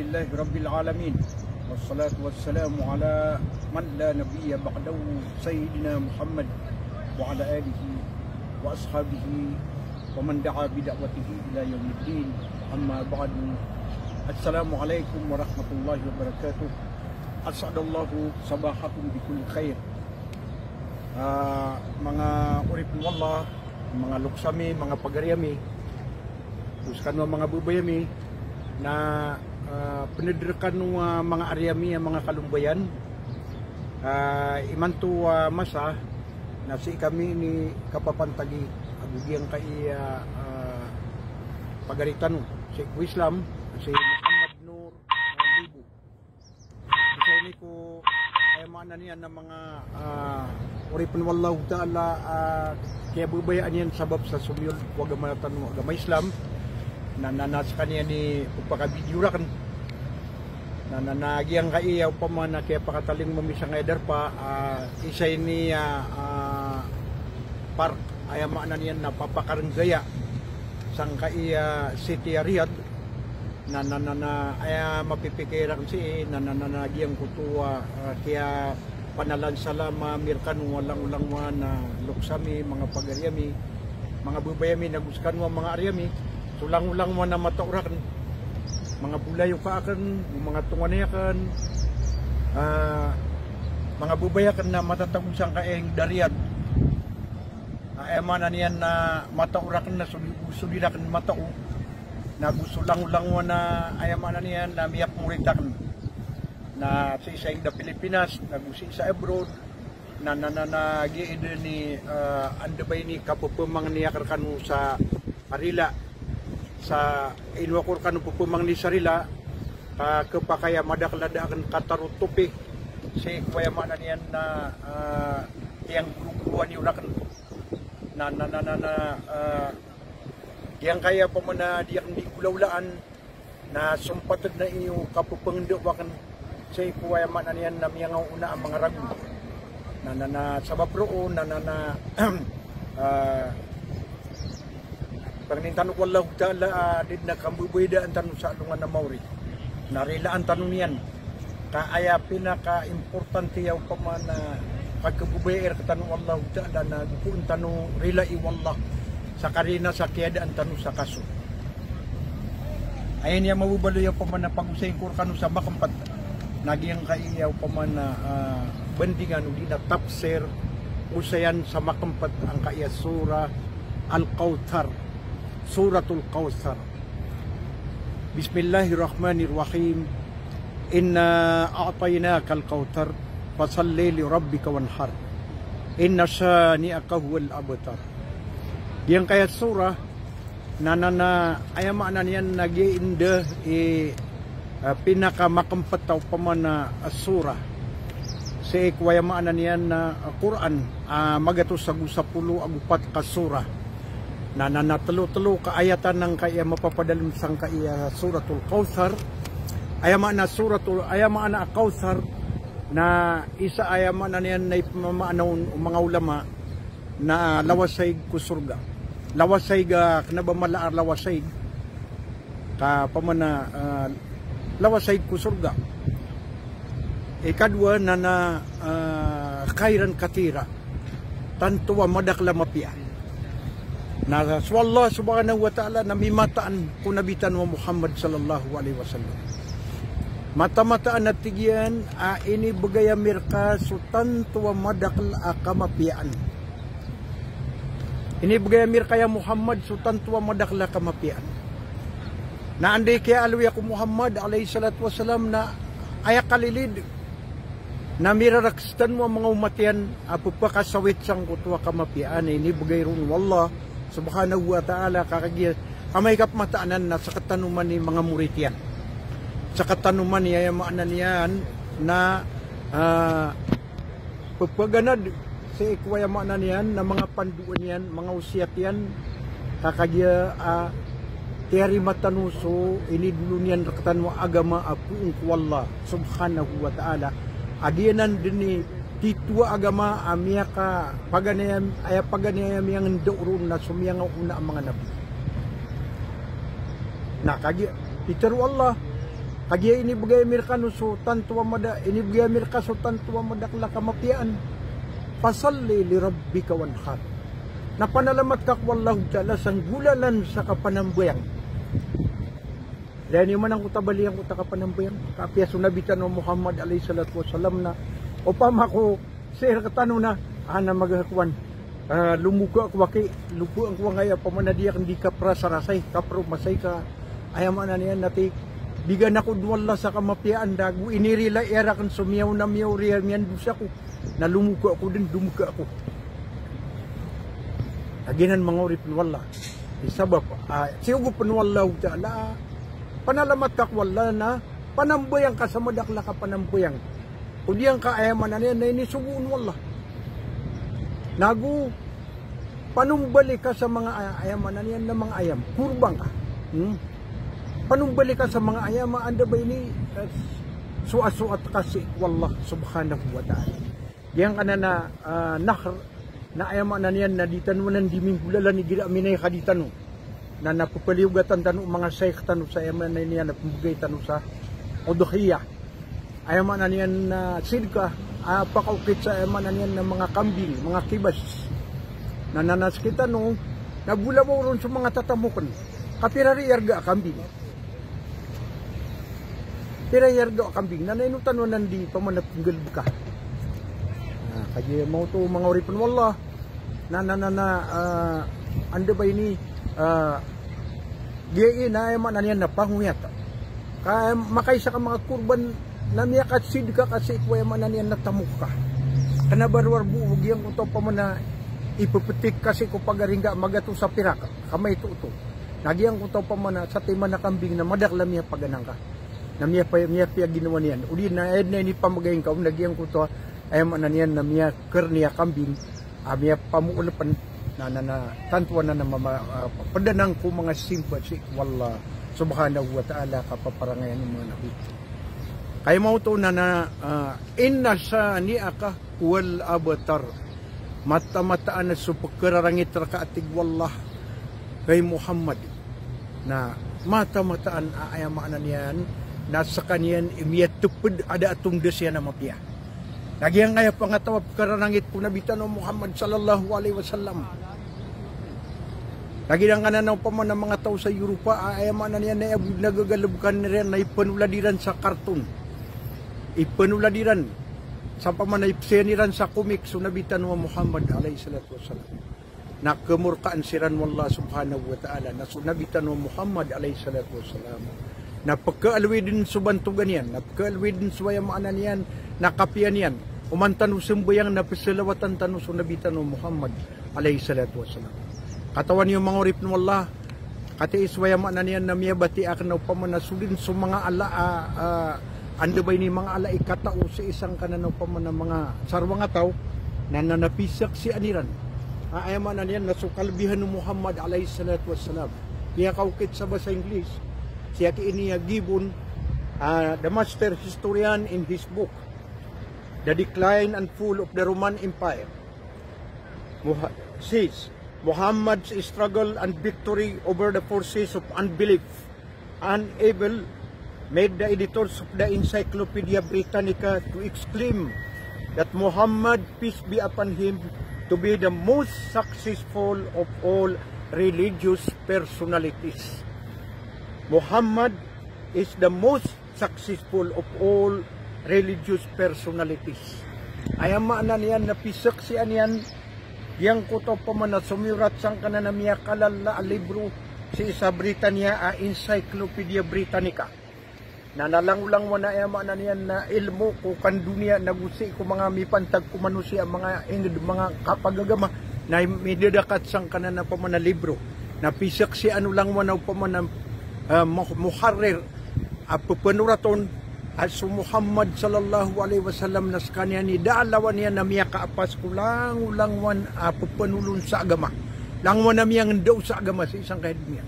Alhamdulillahi Rabbil Alamin. Wassalatu wassalamu ala man la nabiyya ba'dahu Sayyidina Muhammad wa ala alihi wa ashabihi wa man da'a bida'watihi ila yaumiddin. Amma ba'du. Assalamualaikum warahmatullahi wabarakatuh. Asadallahu sabahakum bikulli khair. Mga urip wallah, mga luksami, mga pagaryami, uskan mga bubayami na penederkan mga aryami ang mga kalumbayan. Imanto masa na si kami ni kapapantagi abugiang kay pagaritan si Islam si Muhammad Nur Libu. Isa ini ko ay mana niya ng mga uripin wallahu ta'ala kaya bubayaan yan sabab sa sumyol wag manatan mo agama Islam na nanas kaniya ni pagpakabidyo kan na nanagiyang kaiyaw pa man na kaya pakataling mamisang eder pa isa ini park ay maanan yan na papakarangaya sang kaiya City Riyadh na ay mapipikiran si nanagiyang kutuwa kaya panalan salama mirkan walang ulangwa na luksami mga pagaryami mga bubayami naguskan mga aryami tulang-ulang mo na mataurakan mga bulayo kaakan mga tunganayakan mga bubayakan na matatagusang kaeng dariyad mana niyan na mataurakan na sulidakan matao na gusulang-ulang mo na ayamana niyan na miyak muritakan na sa isang da Pilipinas nagusi sa abroad na giide ni andabay ni kapupumang niyakarkan sa arila sa inwakur kan pupumang ni sarila kepakaya madaklada akan katarutupi si kuya mana niyan na yang guru-guruan yurakan na yang kaya pamana diyan di ulaulaan na sumpatad na iyo kapupangdawakan si kuya mana niyan na miyangaw una ang mga ragu na sabab roon pagnintanong wallahu ta'ala din na kambubida ang tanong sa alungan na mauri narila ang tanong niyan kaaya pinaka-importante yaw pa man na pagkabubayer katanong wallahu ta'ala na kung tanong rila iwallah sa karina sa kiyada ang tanong sa kaso ayan yung mabubalo yaw pa man na pag-usayin ko kanong sa makampat naging kaiyaw pa man na bandingan o di na tapser usayan sa makampat ang kaya sura Al-Kawthar Suratul Kawthar. Bismillahirrahmanirrahim. Inna a'tainaka al-Kawthar fasalli li rabbika wanhar. Inna shani'aka huwal abtar. Yang kaya surah na ayama niyan nagiinde pinaka makampataw pamana surah. Sa ikwayama niyan na Quran magatos sa 10 agupat ka surah. Na natalo-talo kaayatan ng kaya mapapadalim sang kaya Suratul Kawthar ayama na Kawthar na isa ayama na niyan na ipamamaanaw mga ulama na lawasay kusurga lawasay ga kanabamalaar lawasay ka pamana lawasay kusurga ikadwa na kairan katira tantuwa madakla mapia na Allah subhanahu wa ta'ala na mimataan kunabitan wa Muhammad sallallahu alaihi wasallam mata-mataan na tigyan ini bagaya mirka sutan tuwa madakal akamapian ini bagaya mirka ya Muhammad sutan tuwa madakal akamapian na anday kaya alwi ako Muhammad alaihi salatu wasallam na ayakalilid na mirarakstan mo mga umatian apupakasawit sang kutuwa kamapian ini bagay rung wallah subhanahu wa ta'ala kakagya kamay kapmataanan na sa katanuman ni mga murit yan sa katanuman niya maanan yan na pagpaganad sa ikwayamanan yan na mga panduan yan mga usyat yan kakagya tiyari matanuso inidulun yan rakatan mo agama apuung kuwallah subhanahu wa ta'ala adianan din ni titwa agama amia ka paganayam ay paganayam yang doron na sumiyang una ang mga nabi nakagi Peter Allah Kagya inibigay Amerika no so tantuwa mada, inibigay Amerika so tantuwa madakla kamapian. Pasalli li rabbika wanhar. Napanalamat ka wallahu ta'ala sang gulalan sa kapanambuyang. Dahil man ang kutabaliang ko ta kapanambuyang. Kapya sunabitan no Muhammad alayhi salatu wasalam na upama ko sir katano na ana maghakuan. Lumuga ako waki, lupo ang kuwang ngaya pamanadiyak hindi ka prasarasay, kapro masay ka ayaman na niyan nati bigan ako duwala sa kamapiaan dagu inirila era kan sumiyaw na miyaw riya miyan dusa ko na lumuga ako din dumuga ako aginan mangurip wala isabab siyugo panwala ta'ala panalamat ka wala na panambuyang ka sa madakla ka panambuyang kudiang ka ayaman na niyan na inisugun wala nagu panumbali ka sa mga ayaman na niyan na mga ayam kurbang ka panumbali ka sa mga ayam anda ba ini suat kasi wallah subhanahu wa ta'ala diyan ka na nahr na ayaman na niyan na ditanunan di minggulalan ni gira minay kaditano na napupaliugatan tanu mga sheikh tanu sa ayaman na niyan na pumugay tanu sa udhiya ayaman na niyan na sidka pakaukit sa ayaman na niyan na mga kambing mga kibas na nanas kita no nabula mo ron sa mga tatamukan kapirari yarga kambing pira yarga kambing na nainutan mo nandi pamanapunggal ka kaya mo to mga oripon wallah na anda ba ini giai na ayaman na niyan na panguyat kaya makaisa ka mga kurban na miyakat sid ka kasi ikwayaman na niyan natamuk ka kanabarwar buhog yan kung to pa mo na ipuputik kasi ko pagaringga magato sa pirak kamay tuto nagyang ko to pa man sa tema na kambing na madakla miya paganang ka na miya ginawa niyan uli na edna ni pamagayin ka nagyang ko to ay man niyan na miya kerniya kambing miya pamuulapan na tantuan na padanang ko mga simpati wallah subhanahu wa ta'ala kapaparangayan ng mga nabi kaya mo to na inna sa niaka wal abatar mata-mataan na supagkararangit rakaatig wallah kay Muhammad na mata-mataan aayamaan niyan nasa kaniyan imiyat tupad ada atong desya na mapya nagyang kaya pangatawap kararangit po nabitan o Muhammad sallallahu alaihi wasallam nagyang kananaw pa man ng mga tao sa Europa aayamaan niyan na nagagalubkan niyan na ipanuladiran sa karton ipanuladiran sa pamanaypseniran sa komik sunabitan wa Muhammad alayhi salatu wassalam na kemurkaan siran wallah subhanahu wa ta'ala na sunabitan wa Muhammad alayhi salatu wassalam na pagkaalwidin subantugan yan na pagkaalwidin suwayamaanan yan na kapian yan umantan usimbayang na pasalawatan tanu sunabitan wa Muhammad alayhi salatu wassalam katawan yung mga urip ng wallah kati iswayamaanan yan na miyabati akin na pamanasudin sa mga ando ba ni mga alay katao sa isang kananaw pa man ng mga sarwang ataw na nanapisak si aniran ayaman na niyan nasukalbihan ng Muhammad alayhi salatu wassalam kaya kaukit sa basa English siya kiiniya gibon the master historian in his book The Decline and Fall of the Roman Empire says Muhammad's struggle and victory over the forces of unbelief and evil made the editors of the Encyclopedia Britannica to exclaim that Muhammad, peace be upon him, to be the most successful of all religious personalities. Muhammad is the most successful of all religious personalities. Ayaman na niyan napisak siya niyan yang kuto pa man na sumirat sang kananamiya kalala libro si isa Britannia Encyclopedia Britannica na nalangulang mo na yaman na niyan na ilmo ko kan dunia nagusi ko mga mipantag ko manusia mga kapagagama na midedakat sang kanan na pamana libro na pisak si ano lang mo na pamana muharrir papanuraton at su Muhammad sallallahu alaihi wasallam nas kanya ni daalawan niya na miya kaapas kulang wan papanulun sa agama langwan na miyang daw sa agama sa isang kahit niya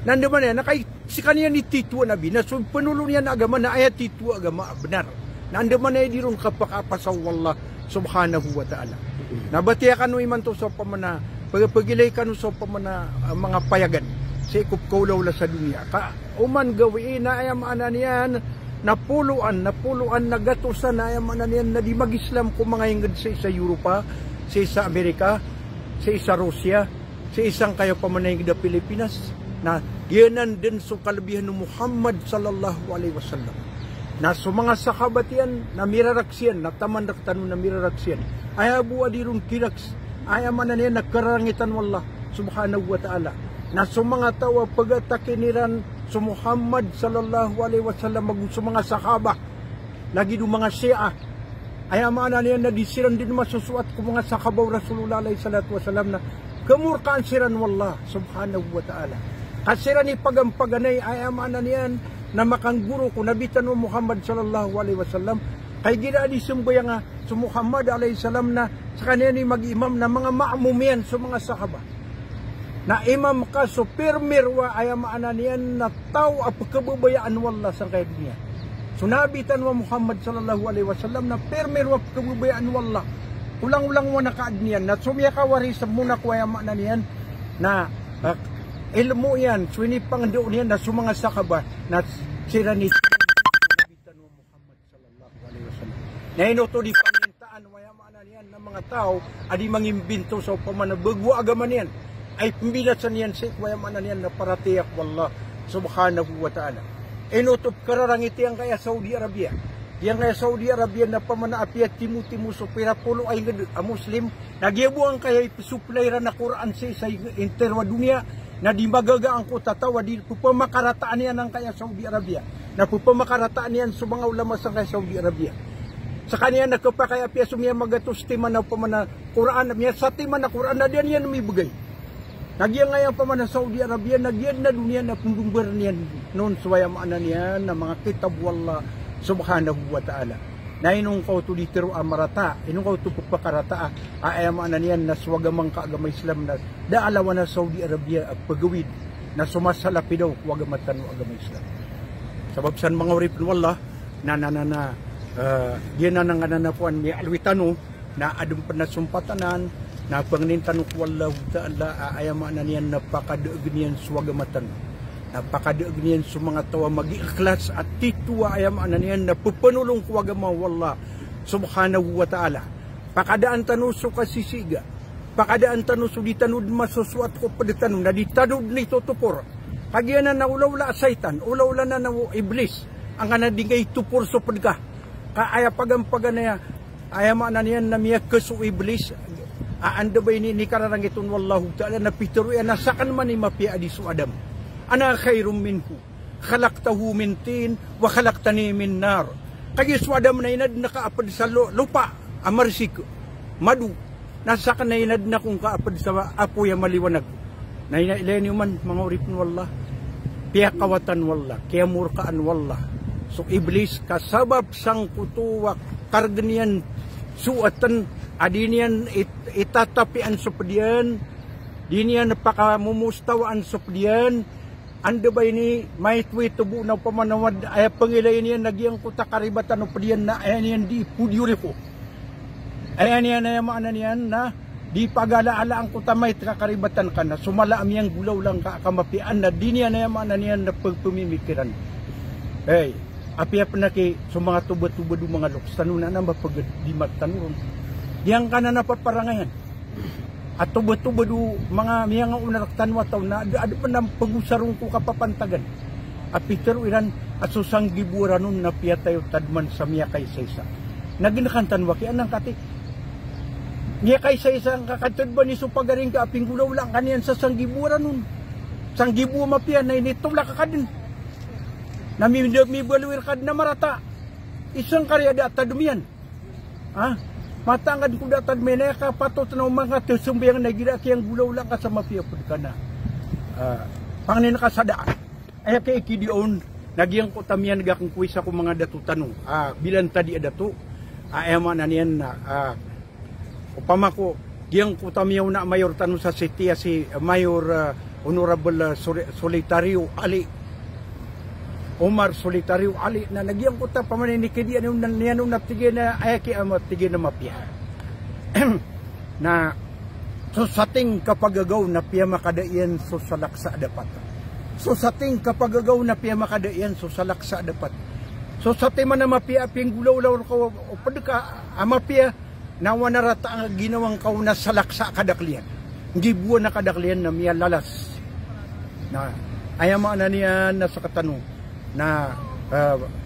nandaman niya nakay si kanya ni Tito Nabi na so panulong niya na agama na ayat Tito agama benar nandaman niya di ron kapakapasaw wallah subhanahu wa ta'ala nabatiya kanu iman to sa pamana pagilay kanu sa pamana mga payagan sa ikup kaulaw la sa dunia. Ka uman gawiin na ayam anan yan, napuluan nagatusan na ayam anan yan na di mag-Islam kung mga hingad sa isa Europa, sa isa Amerika, sa isa Russia, sa isang kayo pamanahing da Pilipinas, na yanan din so kalabihan ng Muhammad sallallahu alaihi wasallam. Na so mga sahabat yan, na miraraksyan, na taman na miraraksyan. Ay abu adirun kiraks, ay amanan yan nagkarangitan wallah subhanahu wa ta'ala. Na so mga tawa pagatakin so Muhammad sallallahu alaihi wasallam so mga sahaba, lagi do mga Shia, ay amanan yan na disiran din masusuat ko mga sahabaw Rasulullah alaihi salatu wasallam na kamurkaan siran wallah subhanahu wa ta'ala. Kasiran ni pagampaganay ay amanan yan na makangguro ko nabitan mo Muhammad sallallahu alaihi wasallam kay gina di sumbayang nga so Muhammad alaihi salam na sa kanya ni mag-imam na mga ma'mumian so mga sahaba na imam ka so pirmir wa ay maanan yan na tao at pagkababayaan wallah sa kaya niya. So nabitan mo Muhammad sallallahu alaihi wasallam na pirmir wa pagkababayaan wallah ulang-ulang mo nakaad niyan na sumya kawaris muna ko ay maanan yan na ilmu yan, swinipang doon yan na sumanga sakaba na sila ni Muhammad sallallahu alaihi wasallam. Na ito di pamintaan, wayamanan yan ng mga tao, adi mangimbinto sa pamanabagwa agaman yan, ay pimbilasan yan sa wayamanan yan na paratiyak wallah subhanahu wa ta'ala. Inutop kararangiti ang kaya Saudi Arabia. Yang kaya Saudi Arabia na pamanaapi at timu-timu so pirapulo ay Muslim, nagyabuang kaya ipisuplay na Quran sa interwa dunia, na di magagaan ko tatawa di pupamakarataan yan ang kaya Saudi Arabia, na pupamakarataan yan sa mga ulama sa kaya Saudi Arabia. Sa kanya nagkapakaya piya sumya magatos timan na pamana Quran, miya sa timan na Quran na diyan yan umibigay. Nagyan ngayon pamana Saudi Arabia, nagyan na dunia na pumbumbar niyan noon suwayam anan yan na mga kitab wallah subhanahu wa ta'ala. Na inong kau to ditiro amarata, inong kau to pupakarata, ayam anan yan na swagamang kaagama Islam na daalawan na Saudi Arabia at pagawid na sumasalapi daw wagamatan ng agama Islam. Sabab san mga urip wallah na yan na nga nanapuan ni alwitano na adong panasumpatanan na pangnintan wallahu ta'ala ayam anan yan napakadaag niyan swagamatan. Napakadaag niyan sa mga tawa mag-ikhlas at tituwa ayam anan yan na pupanulong kuwagama wallah subhanahu wa ta'ala. Pakadaan tanuso kasisiga, pakadaan tanuso di tanud masusuat ko paditano na di tanud ni tutupor. Kagyan na ulawla saitan, ulawla na iblis, ang anadingay tupor so padka. Kaaya pagampaganaya, ayam anan yan na miyak kaso iblis, aanda ba ini kararangitun wallahu ta'ala na pituruyan na sakan man ni mapia adisu Adam. Ana khairum minhu khalaqtahu min tin wa khalaqtani min nar. Kaya Adam na inad nakaapad sa lupa amarsik madu nasa ka na inad na kung kaapad sa apoy maliwanag na inailen man mga urip wallah piya kawatan wallah kaya murkaan wallah. So iblis kasabab sang kutuwak karganian suatan adinian itatapian sa pedian dinian napakamumustawaan sa pedian. Ando ba ini may tweet tubo na pamanawad ay pangilay niyan nagyang kuta karibatan no pedian na ayan yan di pudyuriko. Ayan yan ay maanan yan na di pagalaala ang kuta may kakaribatan ka na sumala amyang gulaw lang kamapian na di niya na maanan yan na pagpumimikiran. Hey, api na kay so mga tubad-tubad mga loks tanunan na mapag di magtanuron. Diyan ka na napaparangayan. At tubad-tubad mga miyang unaraktan wataw na ada pa nang pagusarong ko kapapantagan. At Peter iran at susang gibura nun na piyatayo tadman sa miya kay Saysa. Naginakantan waki anang kati. Miya kay Saysa ang kakatad ba ni supagaring ka aping gulaw lang kaniyan sa sanggibura nun. Sanggibu mapiya na initula ka kadin. Namibaluir kad na marata. Isang karyada at tadumian. Ha? Matangad ko datad meneka patot na mga tusumbayang nagira kayang gulaw lang ka sa mafia pud kana. Pangnin ka sa daan. Ay kay kidion nagyang ko tamian gakong kuisa ko mga datu tanong. Bilan tadi ada to. Ayama na niyan na upama ko giyang ko tamiyaw na mayor tanong sa city si Mayor Honorable Solitario Ali. Omar Solitario Ali na nagyang kuta pamaninig kedi ano nanyanong naptige na ayaki amat tige na mapya. Na so sating kapagagaw na piya makadaian so salaksa dapat. So sa ting kapag agaw na piya makadaian, so sa laksa dapat. So sa tema na mapia ping gulaw-law ko o padka amapia nawa narata ang ginawang kauna sa laksa kadaklian. Gibuan na kadaklian na miya lalas. Na ayama na niya na sa katanong na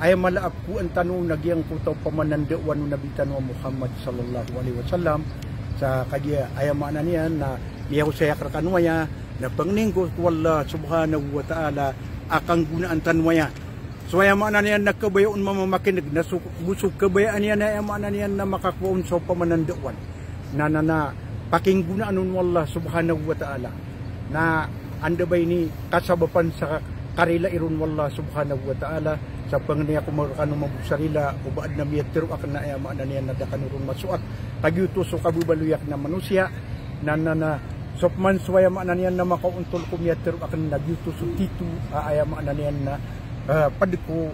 ay malaap po ang tanong nagyang kutaw pamanandawan ng nabitan wa Muhammad sallallahu alaihi wasallam sa kaya ayama na niya na iyaw saya krakanwaya na pangningko ko Allah subhanahu wa ta'ala akang gunaan tanwaya. So ayama na niya nagkabayoon mamamakinig na busog kabayaan niya na ayama na niya na makakuon sa pamanandawan na paking gunaan ng Allah subhanahu wa ta'ala na andabay ni kasabapan sa karila irun wallah subhanahu wa ta'ala sa pangniya kumarkano mabusarila ubaad na miyatiro akan na ayama na niya nadakanurun masuat kagyuto so kabubaluyak na manusya na sopman swaya ma na niya na makauntol kumiyatiro akan nagyuto so titu ayama na niya na padiko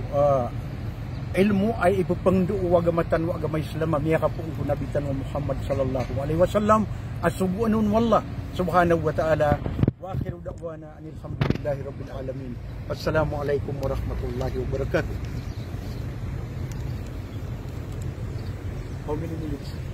ilmu ay ipapangduo wagamatan wa agamay Islam miya ka po nabitan wa Muhammad sallallahu alaihi wasallam asubuanun wallah subhanahu wa ta'ala. Akhiru da'wana alhamdulillahi rabbil alamin. Assalamualaikum warahmatullahi wabarakatuh. How many minutes?